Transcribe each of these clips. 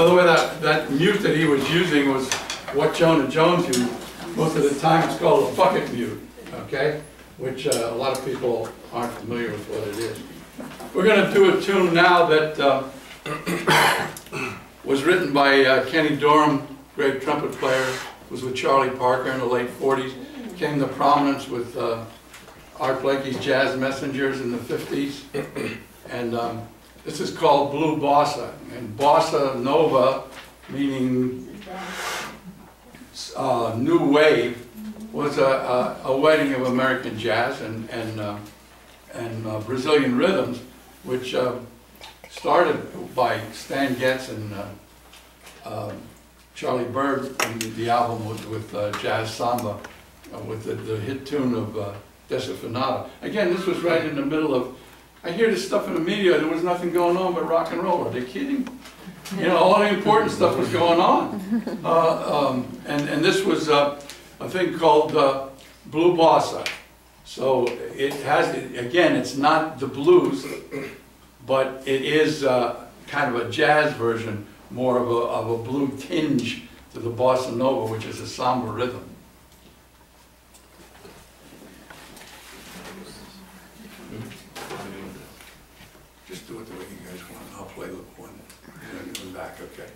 By the way, that mute that he was using was what Jonah Jones used. Most of the time it's called a bucket mute, okay? Which a lot of people aren't familiar with what it is. We're going to do a tune now that was written by Kenny Dorham, great trumpet player, was with Charlie Parker in the late 40s, came to prominence with Art Blakey's Jazz Messengers in the 50s. And this is called Blue Bossa, and Bossa Nova, meaning new wave, was a wedding of American jazz and Brazilian rhythms, which started by Stan Getz and Charlie Bird in the album with Jazz Samba, with the hit tune of Desafinado. Again, this was right in the middle of, I hear this stuff in the media, there was nothing going on but rock and roll. Are they kidding? You know, all the important stuff was going on. And this was a thing called Blue Bossa. So it has, again, it's not the blues, but it is kind of a jazz version, more of a blue tinge to the Bossa Nova, which is a samba rhythm. Just do it the way you guys want. I'll play the one in the back, okay?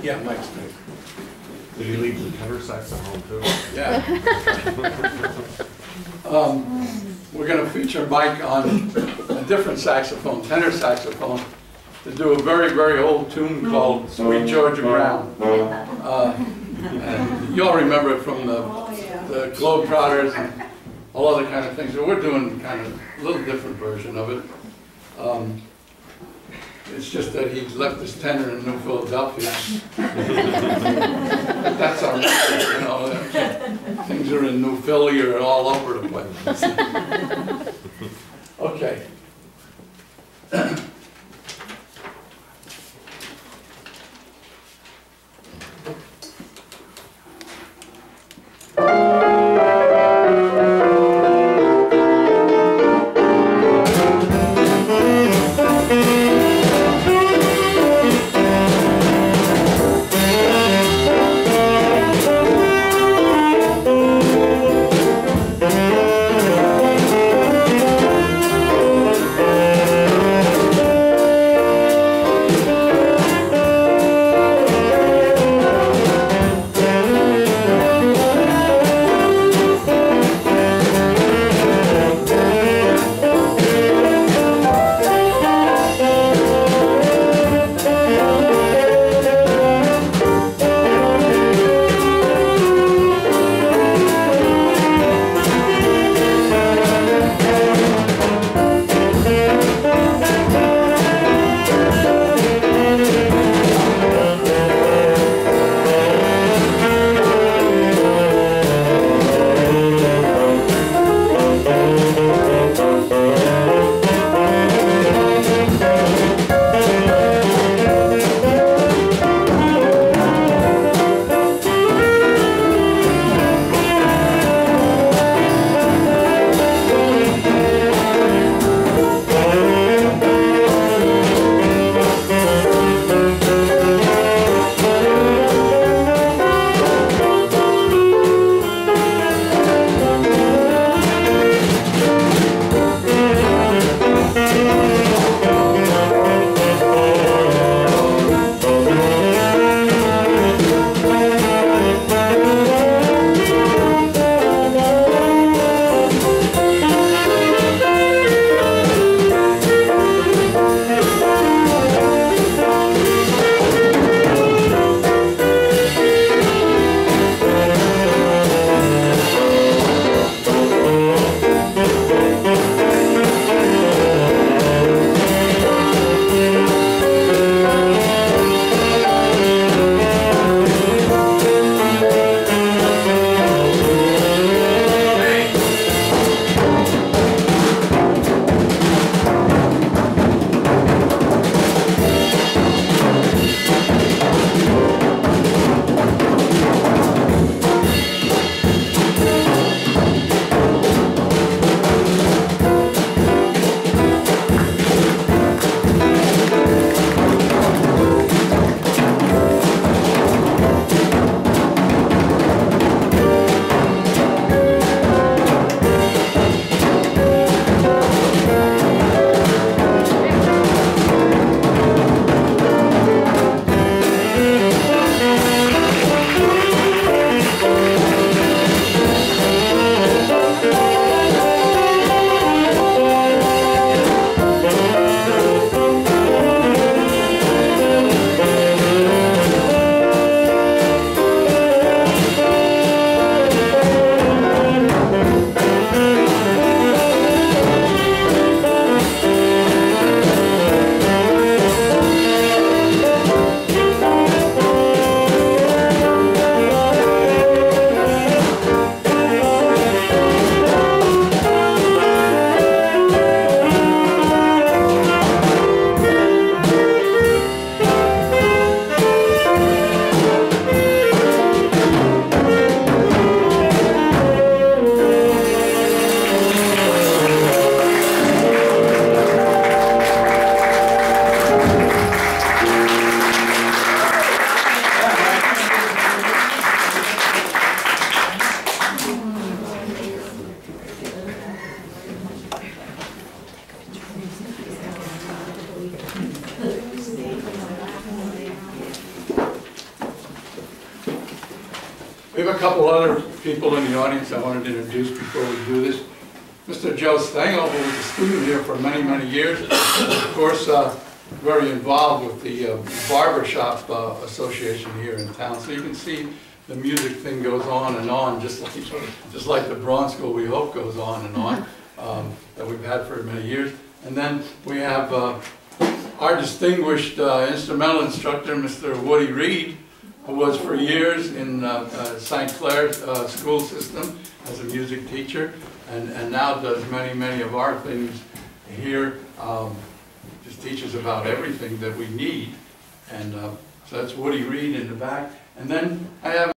Yeah, Mike's good. Did you leave the tenor sax at home too? Yeah. We're going to feature Mike on a different saxophone, tenor saxophone, to do a very, very old tune called Sweet Georgia Brown. And you all remember it from the Globetrotters and all other kind of things. So we're doing kind of a little different version of it. It's just that he left his tenor in New Philadelphia. But that's all right, you know. Things are in New Philly or all over the place. Okay. We have a couple other people in the audience I wanted to introduce before we do this. Mr. Joe Stengel, who was a student here for many, many years, of course, very involved with the Barber Shop Association here in town. So you can see the music thing goes on and on, just like the Braun School, we hope, goes on and on, that we've had for many years. And then we have our distinguished instrumental instructor, Mr. Woody Reed, who was for years in St. Clair's school system as a music teacher, and now does many, many of our things here. Just teaches about everything that we need. And so that's Woody Reed in the back. And then I have